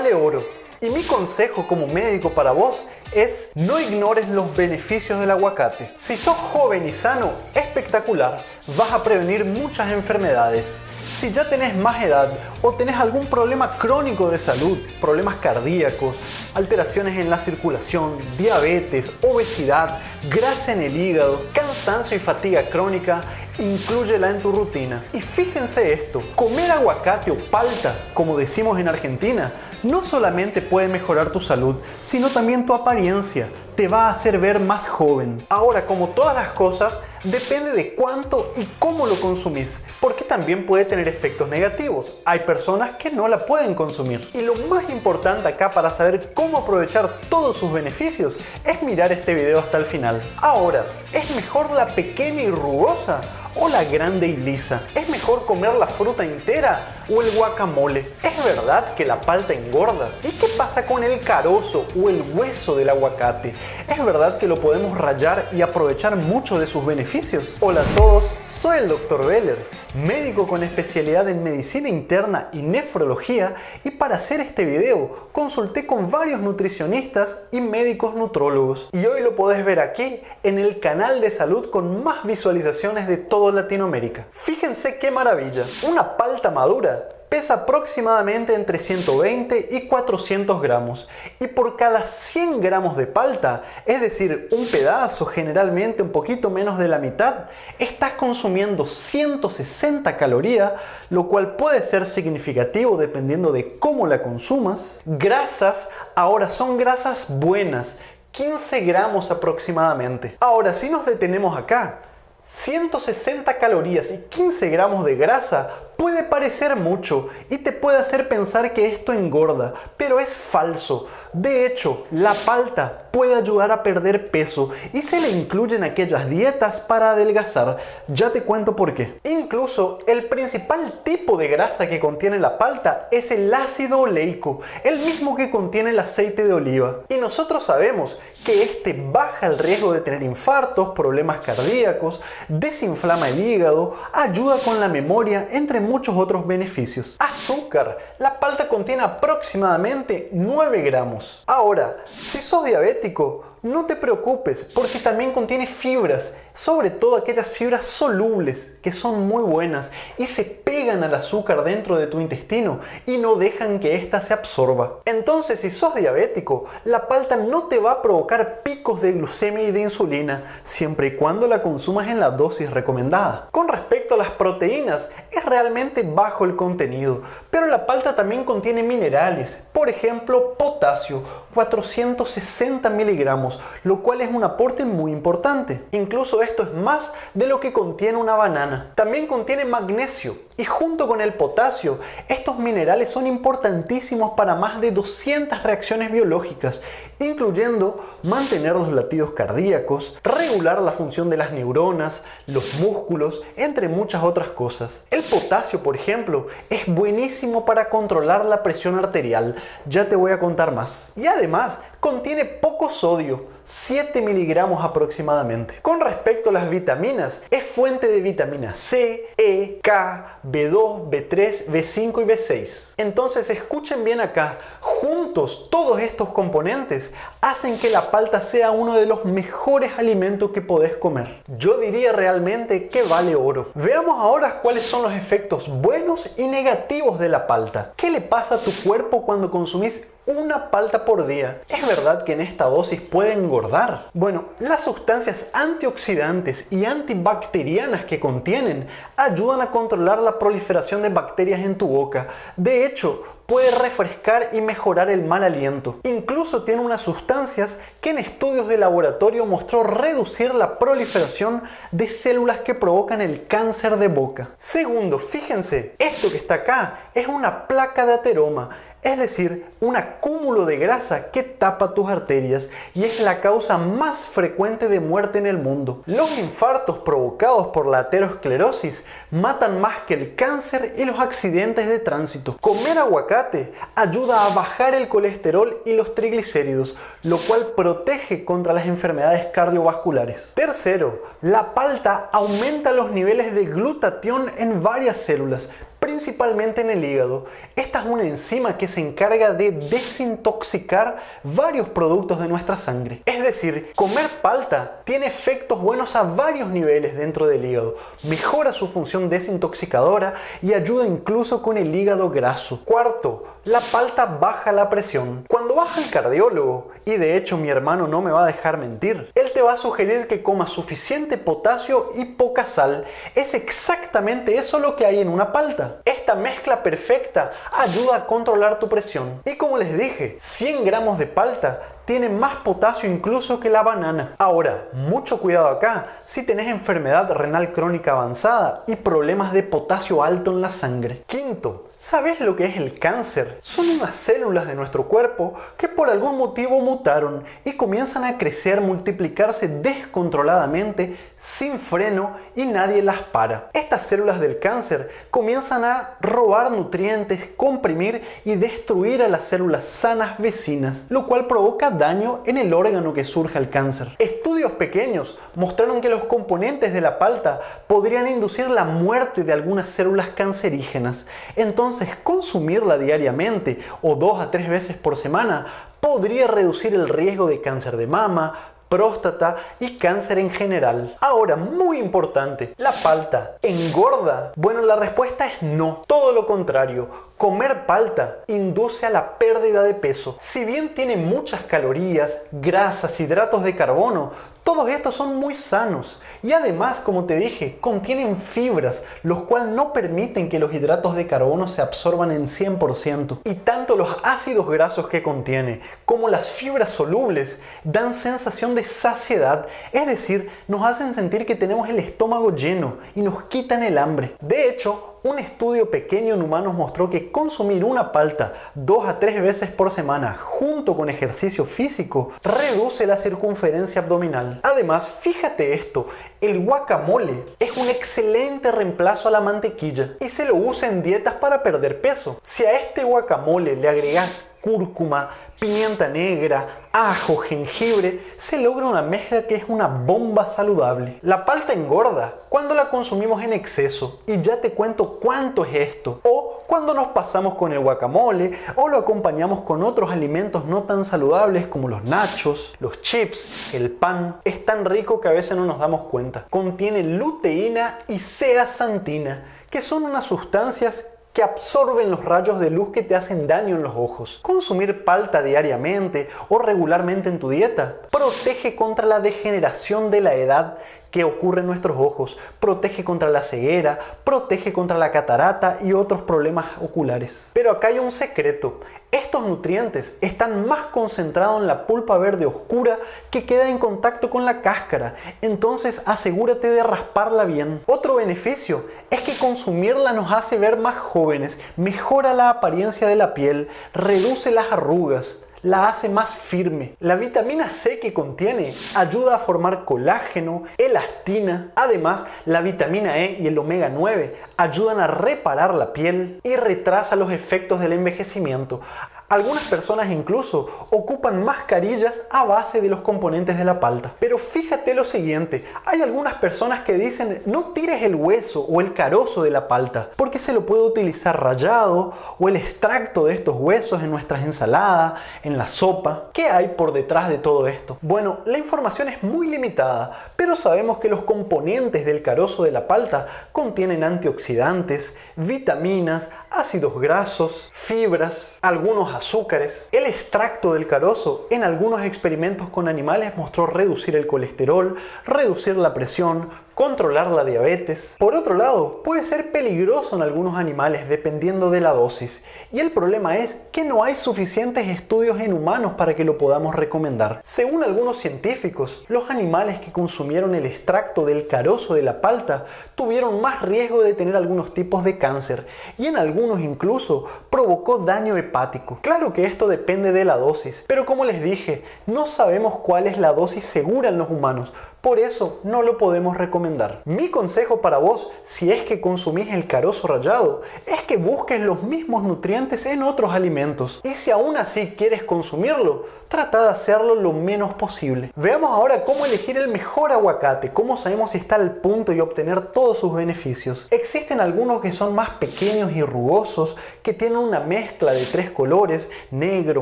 vale oro. Y mi consejo como médico para vos es no ignores los beneficios del aguacate. Si sos joven y sano, espectacular, vas a prevenir muchas enfermedades. Si ya tenés más edad o tenés algún problema crónico de salud, problemas cardíacos, alteraciones en la circulación, diabetes, obesidad, grasa en el hígado, cansancio y fatiga crónica, inclúyela en tu rutina. Y fíjense esto, comer aguacate o palta, como decimos en Argentina, no solamente puede mejorar tu salud, sino también tu apariencia. Te va a hacer ver más joven. Ahora, como todas las cosas, depende de cuánto y cómo lo consumís, porque también puede tener efectos negativos. Hay personas que no la pueden consumir. Y lo más importante acá para saber cómo aprovechar todos sus beneficios es mirar este video hasta el final. Ahora, ¿es mejor la pequeña y rugosa o la grande y lisa? ¿Es mejor comer la fruta entera o el guacamole? ¿Es verdad que la palta engorda? ¿Y qué pasa con el carozo o el hueso del aguacate? ¿Es verdad que lo podemos rallar y aprovechar mucho de sus beneficios? Hola a todos, soy el Dr. Beller, médico con especialidad en medicina interna y nefrología, y para hacer este video consulté con varios nutricionistas y médicos nutrólogos. Y hoy lo podés ver aquí en el canal de salud con más visualizaciones de toda Latinoamérica. Fíjense qué maravilla, una palta madura pesa aproximadamente entre 120 y 400 gramos y por cada 100 gramos de palta, es decir, un pedazo, generalmente un poquito menos de la mitad, estás consumiendo 160 calorías, lo cual puede ser significativo dependiendo de cómo la consumas. Grasas ahora son grasas buenas, 15 gramos aproximadamente. Ahora, si nos detenemos acá, 160 calorías y 15 gramos de grasa puede parecer mucho y te puede hacer pensar que esto engorda, pero es falso. De hecho, la palta puede ayudar a perder peso y se le incluyen aquellas dietas para adelgazar. Ya te cuento por qué. Incluso el principal tipo de grasa que contiene la palta es el ácido oleico, el mismo que contiene el aceite de oliva. Y nosotros sabemos que este baja el riesgo de tener infartos, problemas cardíacos, desinflama el hígado, ayuda con la memoria, entre muchos otros beneficios. Azúcar. La palta contiene aproximadamente 9 gramos. Ahora, si sos diabético, no te preocupes porque también contiene fibras, sobre todo aquellas fibras solubles que son muy buenas y se pegan al azúcar dentro de tu intestino y no dejan que ésta se absorba. Entonces, si sos diabético, la palta no te va a provocar picos de glucemia y de insulina, siempre y cuando la consumas en la dosis recomendada. Con respecto a las proteínas, es realmente bajo el contenido, pero la palta también contiene minerales, por ejemplo, potasio, 460 miligramos, lo cual es un aporte muy importante. Incluso esto es más de lo que contiene una banana. También contiene magnesio y junto con el potasio, estos minerales son importantísimos para más de 200 reacciones biológicas, incluyendo mantener los latidos cardíacos, regular la función de las neuronas, los músculos, entre muchas otras cosas. El potasio, por ejemplo, es buenísimo para controlar la presión arterial. Ya te voy a contar más. Y además, contiene poco sodio, 7 miligramos aproximadamente. Con respecto a las vitaminas, es fuente de vitamina C, E, K, B2, B3, B5 y B6. Entonces escuchen bien acá, juntos todos estos componentes hacen que la palta sea uno de los mejores alimentos que podés comer. Yo diría realmente que vale oro. Veamos ahora cuáles son los efectos buenos y negativos de la palta. ¿Qué le pasa a tu cuerpo cuando consumís una palta por día? ¿Es verdad que en esta dosis puede engordar? Bueno, las sustancias antioxidantes y antibacterianas que contienen ayudan a controlar la proliferación de bacterias en tu boca. De hecho, puede refrescar y mejorar el mal aliento. Incluso tiene unas sustancias que en estudios de laboratorio mostró reducir la proliferación de células que provocan el cáncer de boca. Segundo, fíjense, esto que está acá es una placa de ateroma. Es decir, un acúmulo de grasa que tapa tus arterias y es la causa más frecuente de muerte en el mundo. Los infartos provocados por la aterosclerosis matan más que el cáncer y los accidentes de tránsito. Comer aguacate ayuda a bajar el colesterol y los triglicéridos, lo cual protege contra las enfermedades cardiovasculares. Tercero, la palta aumenta los niveles de glutatión en varias células, principalmente en el hígado. Esta es una enzima que se encarga de desintoxicar varios productos de nuestra sangre. Es decir, comer palta tiene efectos buenos a varios niveles dentro del hígado. Mejora su función desintoxicadora y ayuda incluso con el hígado graso. Cuarto, la palta baja la presión. Cuando vas al cardiólogo, y de hecho mi hermano no me va a dejar mentir, él te va a sugerir que comas suficiente potasio y poca sal. Es exactamente eso lo que hay en una palta. Esta mezcla perfecta ayuda a controlar tu presión. Y como les dije, 100 gramos de palta tiene más potasio incluso que la banana. Ahora, mucho cuidado acá si tenés enfermedad renal crónica avanzada y problemas de potasio alto en la sangre. Quinto, ¿sabes lo que es el cáncer? Son unas células de nuestro cuerpo que por algún motivo mutaron y comienzan a crecer, multiplicarse descontroladamente, sin freno, y nadie las para. Estas células del cáncer comienzan a robar nutrientes, comprimir y destruir a las células sanas vecinas, lo cual provoca daño en el órgano que surja el cáncer. Estudios pequeños mostraron que los componentes de la palta podrían inducir la muerte de algunas células cancerígenas. Entonces, consumirla diariamente o 2 a 3 veces por semana podría reducir el riesgo de cáncer de mama, próstata y cáncer en general. Ahora, muy importante, ¿la palta engorda? Bueno, la respuesta es no. Todo lo contrario. Comer palta induce a la pérdida de peso. Si bien tiene muchas calorías, grasas, hidratos de carbono, todos estos son muy sanos. Y además, como te dije, contienen fibras, los cuales no permiten que los hidratos de carbono se absorban en 100%. Y tanto los ácidos grasos que contiene como las fibras solubles dan sensación de saciedad, es decir, nos hacen sentir que tenemos el estómago lleno y nos quitan el hambre. De hecho, un estudio pequeño en humanos mostró que consumir una palta 2 a 3 veces por semana junto con ejercicio físico reduce la circunferencia abdominal. Además, fíjate esto, el guacamole es un excelente reemplazo a la mantequilla y se lo usa en dietas para perder peso. Si a este guacamole le agregas cúrcuma, pimienta negra, ajo, jengibre, se logra una mezcla que es una bomba saludable. La palta engorda cuando la consumimos en exceso, y ya te cuento cuánto es esto. O cuando nos pasamos con el guacamole o lo acompañamos con otros alimentos no tan saludables como los nachos, los chips, el pan. Es tan rico que a veces no nos damos cuenta. Contiene luteína y zeaxantina, que son unas sustancias que absorben los rayos de luz que te hacen daño en los ojos. Consumir palta diariamente o regularmente en tu dieta protege contra la degeneración de la edad que ocurre en nuestros ojos, protege contra la ceguera, protege contra la catarata y otros problemas oculares. Pero acá hay un secreto. Estos nutrientes están más concentrados en la pulpa verde oscura que queda en contacto con la cáscara, entonces asegúrate de rasparla bien. Otro beneficio es que consumirla nos hace ver más jóvenes, mejora la apariencia de la piel, reduce las arrugas, la hace más firme. La vitamina C que contiene ayuda a formar colágeno, elastina. Además, la vitamina E y el omega 9 ayudan a reparar la piel y retrasa los efectos del envejecimiento. Algunas personas incluso ocupan mascarillas a base de los componentes de la palta. Pero fíjate lo siguiente, hay algunas personas que dicen no tires el hueso o el carozo de la palta porque se lo puede utilizar rallado o el extracto de estos huesos en nuestras ensaladas, en la sopa. ¿Qué hay por detrás de todo esto? Bueno, la información es muy limitada, pero sabemos que los componentes del carozo de la palta contienen antioxidantes, vitaminas, ácidos grasos, fibras, algunos azúcares. El extracto del carozo en algunos experimentos con animales mostró reducir el colesterol, reducir la presión, controlar la diabetes. Por otro lado, puede ser peligroso en algunos animales dependiendo de la dosis. Y el problema es que no hay suficientes estudios en humanos para que lo podamos recomendar. Según algunos científicos, los animales que consumieron el extracto del carozo de la palta tuvieron más riesgo de tener algunos tipos de cáncer y en algunos incluso provocó daño hepático. Claro que esto depende de la dosis, pero como les dije, no sabemos cuál es la dosis segura en los humanos. Por eso no lo podemos recomendar. Mi consejo para vos, si es que consumís el carozo rallado, es que busques los mismos nutrientes en otros alimentos. Y si aún así quieres consumirlo, trata de hacerlo lo menos posible. Veamos ahora cómo elegir el mejor aguacate, cómo sabemos si está al punto y obtener todos sus beneficios. Existen algunos que son más pequeños y rugosos, que tienen una mezcla de 3 colores, negro,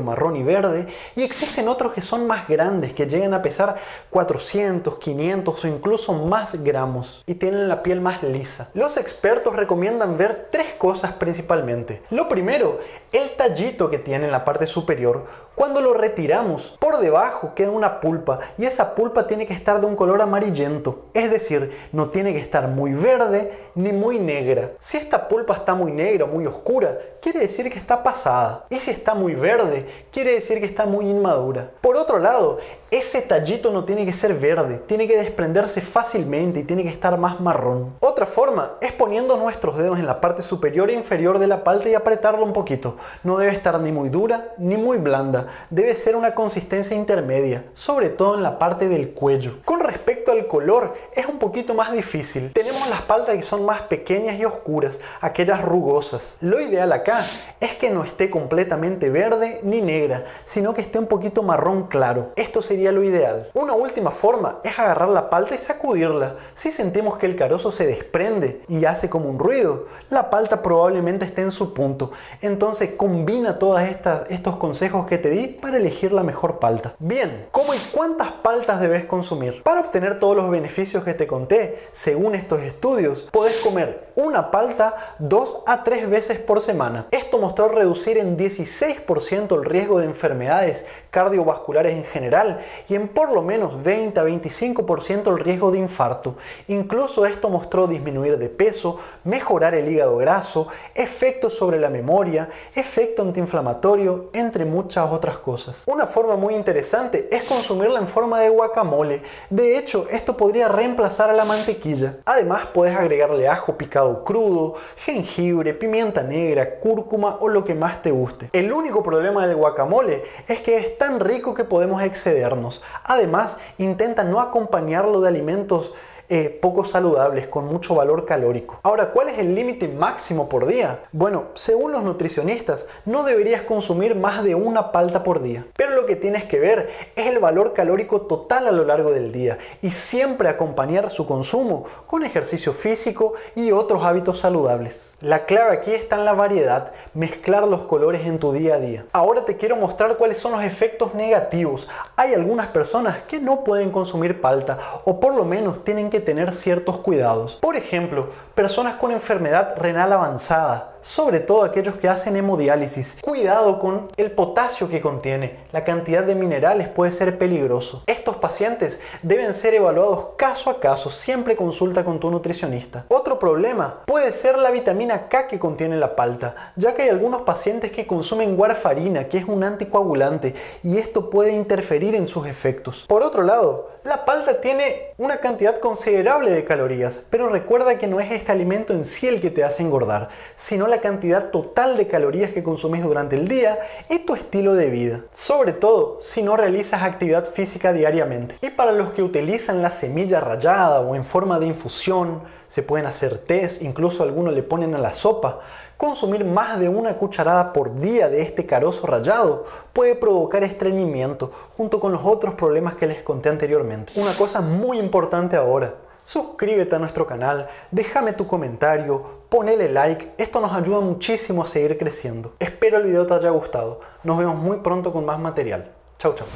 marrón y verde, y existen otros que son más grandes, que llegan a pesar 400, 500 o incluso más gramos, y tienen la piel más lisa. Los expertos recomiendan ver 3 cosas principalmente. Lo primero, el tallito que tiene en la parte superior. Cuando lo retiramos, por debajo queda una pulpa, y esa pulpa tiene que estar de un color amarillento, es decir, no tiene que estar muy verde ni muy negra. Si esta pulpa está muy negra o muy oscura, quiere decir que está pasada, y si está muy verde, quiere decir que está muy inmadura. Por otro lado, ese tallito no tiene que ser verde, tiene que desprenderse fácilmente y tiene que estar más marrón. Otra forma es poniendo nuestros dedos en la parte superior e inferior de la palta y apretarlo un poquito. No debe estar ni muy dura ni muy blanda, debe ser una consistencia intermedia, sobre todo en la parte del cuello. Con respecto al color, es un poquito más difícil. Tenemos las paltas que son más pequeñas y oscuras, aquellas rugosas. Lo ideal acá es que no esté completamente verde ni negra, sino que esté un poquito marrón claro. Esto sería lo ideal. Una última forma es agarrar la palta y sacudirla. Si sentimos que el carozo se desprende y hace como un ruido, la palta probablemente esté en su punto. Entonces combina todos estos consejos que te di para elegir la mejor palta. Bien, ¿cómo y cuántas paltas debes consumir? Para obtener todos los beneficios que te conté, según estos estudios, podés comer una palta 2 a 3 veces por semana. Esto mostró reducir en 16% el riesgo de enfermedades cardiovasculares en general y en por lo menos 20 a 25% el riesgo de infarto. Incluso esto mostró disminuir de peso, mejorar el hígado graso, efectos sobre la memoria, efecto antiinflamatorio, entre muchas otras cosas. Una forma muy interesante es consumirla en forma de guacamole. De hecho, esto podría reemplazar a la mantequilla. Además, puedes agregarle ajo picado crudo, jengibre, pimienta negra, cúrcuma o lo que más te guste. El único problema del guacamole es que es tan rico que podemos excedernos. Además, intenta no acompañarlo de alimentos poco saludables con mucho valor calórico. Ahora, ¿cuál es el límite máximo por día? Bueno, según los nutricionistas, no deberías consumir más de una palta por día. Pero lo que tienes que ver es el valor calórico total a lo largo del día y siempre acompañar su consumo con ejercicio físico y otros hábitos saludables. La clave aquí está en la variedad, mezclar los colores en tu día a día. Ahora te quiero mostrar cuáles son los efectos negativos. Hay algunas personas que no pueden consumir palta o por lo menos tienen que tener ciertos cuidados. Por ejemplo, personas con enfermedad renal avanzada, sobre todo aquellos que hacen hemodiálisis. Cuidado con el potasio que contiene, la cantidad de minerales puede ser peligroso. Estos pacientes deben ser evaluados caso a caso, siempre consulta con tu nutricionista. Otro problema puede ser la vitamina K que contiene la palta, ya que hay algunos pacientes que consumen warfarina, que es un anticoagulante, y esto puede interferir en sus efectos. Por otro lado, la palta tiene una cantidad considerable de calorías, pero recuerda que no es este alimento en sí el que te hace engordar, sino la cantidad total de calorías que consumes durante el día y tu estilo de vida, sobre todo si no realizas actividad física diariamente. Y para los que utilizan la semilla rallada o en forma de infusión, se pueden hacer tés, incluso algunos le ponen a la sopa. Consumir más de una cucharada por día de este carozo rallado puede provocar estreñimiento junto con los otros problemas que les conté anteriormente. Una cosa muy importante ahora: suscríbete a nuestro canal, déjame tu comentario, ponele like, esto nos ayuda muchísimo a seguir creciendo. Espero el video te haya gustado, nos vemos muy pronto con más material. Chau chau.